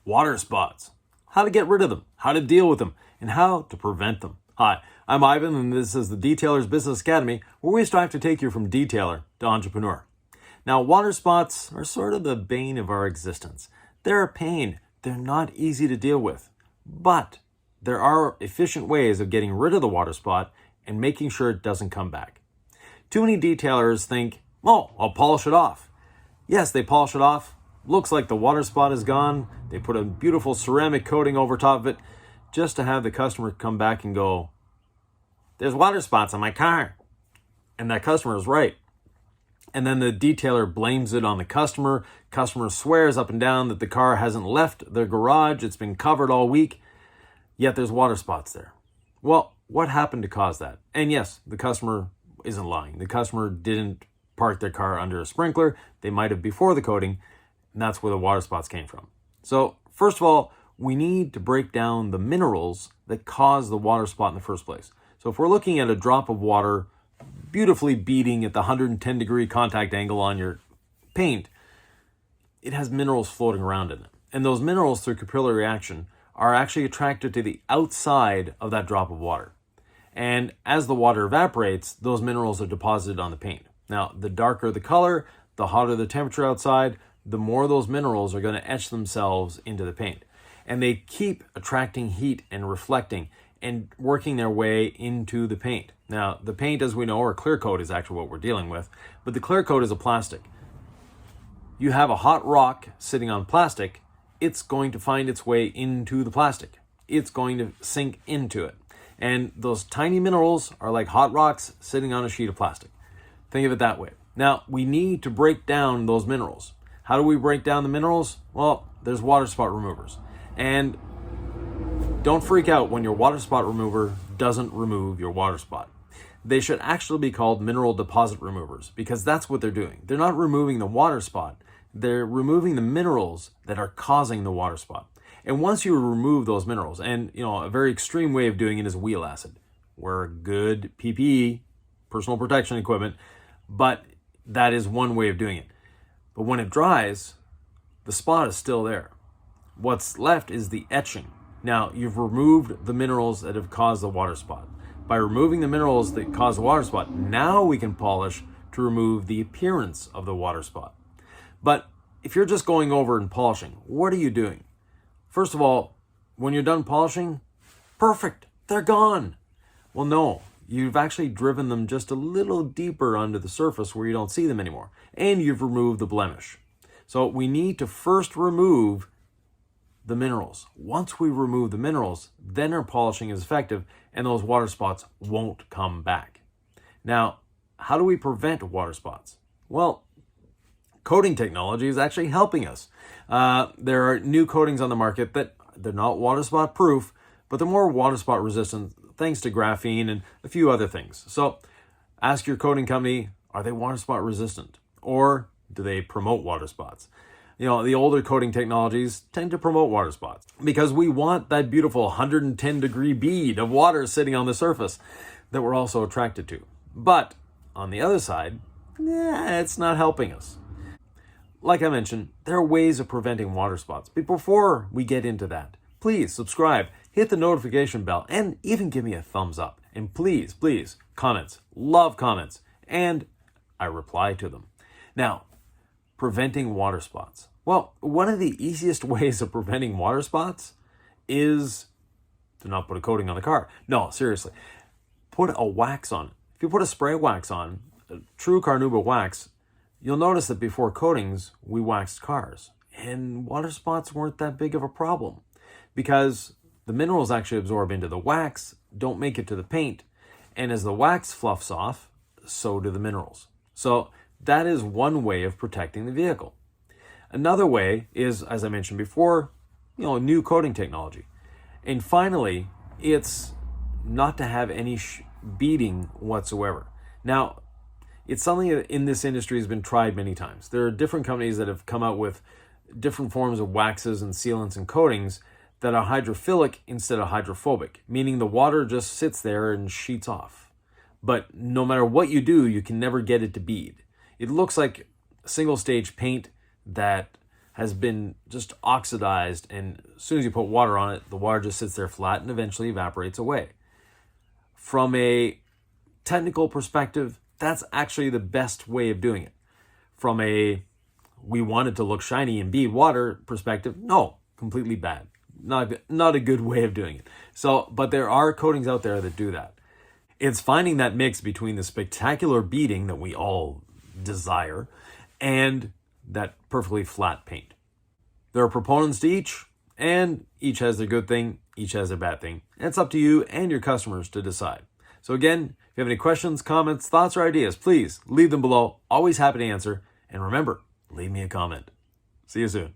water spots, how to get rid of them, how to deal with them, and how to prevent them. Hi, I'm Ivan, and this is the Detailer's Business Academy, where we strive to take you from detailer to entrepreneur. Now, water spots are sort of the bane of our existence. They're a pain. They're not easy to deal with. But there are efficient ways of getting rid of the water spot and making sure it doesn't come back. Too many detailers think, oh, I'll polish it off. Yes, they polish it off. Looks like the water spot is gone. They put a beautiful ceramic coating over top of it just to have the customer come back and go, there's water spots on my car. And that customer is right. And then the detailer blames it on the customer. Customer swears up and down that the car hasn't left their garage. It's been covered all week. Yet there's water spots there. Well, what happened to cause that? And yes, the customer isn't lying. The customer didn't park their car under a sprinkler. They might have before the coating. And that's where the water spots came from. So first of all, we need to break down the minerals that cause the water spot in the first place. So if we're looking at a drop of water beautifully beating at the 110 degree contact angle on your paint, it has minerals floating around in it. And those minerals, through capillary action, are actually attracted to the outside of that drop of water. And as the water evaporates, those minerals are deposited on the paint. Now, the darker the color, the hotter the temperature outside, the more those minerals are going to etch themselves into the paint. And they keep attracting heat and reflecting and working their way into the paint. Now, the paint, as we know, or clear coat is actually what we're dealing with, but the clear coat is a plastic. You have a hot rock sitting on plastic, it's going to find its way into the plastic. It's going to sink into it. And those tiny minerals are like hot rocks sitting on a sheet of plastic. Think of it that way. Now, we need to break down those minerals. How do we break down the minerals? Well, there's water spot removers. And don't freak out when your water spot remover doesn't remove your water spot. They should actually be called mineral deposit removers because that's what they're doing. They're not removing the water spot. They're removing the minerals that are causing the water spot. And once you remove those minerals, and a very extreme way of doing it is wheel acid. Wear good PPE, personal protection equipment, but that is one way of doing it. But when it dries, the spot is still there. What's left is the etching. Now, you've removed the minerals that have caused the water spot. By removing the minerals that cause the water spot, now we can polish to remove the appearance of the water spot. But if you're just going over and polishing, what are you doing? First of all, when you're done polishing, perfect, they're gone. Well, no, you've actually driven them just a little deeper under the surface where you don't see them anymore. And you've removed the blemish. So we need to first remove the minerals. Once we remove the minerals, then our polishing is effective and those water spots won't come back. Now, how do we prevent water spots? Well, coating technology is actually helping us. There are new coatings on the market that they're not water spot proof, but they're more water spot resistant thanks to graphene and a few other things. So ask your coating company, are they water spot resistant? Or do they promote water spots? The older coating technologies tend to promote water spots because we want that beautiful 110 degree bead of water sitting on the surface that we're also attracted to. But on the other side, it's not helping us. Like I mentioned, there are ways of preventing water spots. But before we get into that, please subscribe, hit the notification bell, and even give me a thumbs up. And please, comments. Love comments. And I reply to them. Now, preventing water spots. Well, one of the easiest ways of preventing water spots is to not put a coating on the car. No, seriously. Put a wax on it. If you put a spray wax on, a true carnauba wax, you'll notice that before coatings, we waxed cars. And water spots weren't that big of a problem because the minerals actually absorb into the wax, don't make it to the paint. And as the wax fluffs off, so do the minerals. So that is one way of protecting the vehicle. Another way is, as I mentioned before, new coating technology. And finally, it's not to have any beading whatsoever. Now, it's something that in this industry has been tried many times. There are different companies that have come out with different forms of waxes and sealants and coatings that are hydrophilic instead of hydrophobic, meaning the water just sits there and sheets off. But no matter what you do, you can never get it to bead. It looks like single stage paint that has been just oxidized, and as soon as you put water on it, the water just sits there flat and eventually evaporates away. From a technical perspective, that's actually the best way of doing it. From a we want it to look shiny and be water perspective, no, completely bad. Not a good way of doing it. So, but there are coatings out there that do that. It's finding that mix between the spectacular beading that we all desire and that perfectly flat paint. There are proponents to each, and each has their good thing, each has their bad thing. And it's up to you and your customers to decide. So again, if you have any questions, comments, thoughts, or ideas, please leave them below. Always happy to answer. And remember, leave me a comment. See you soon.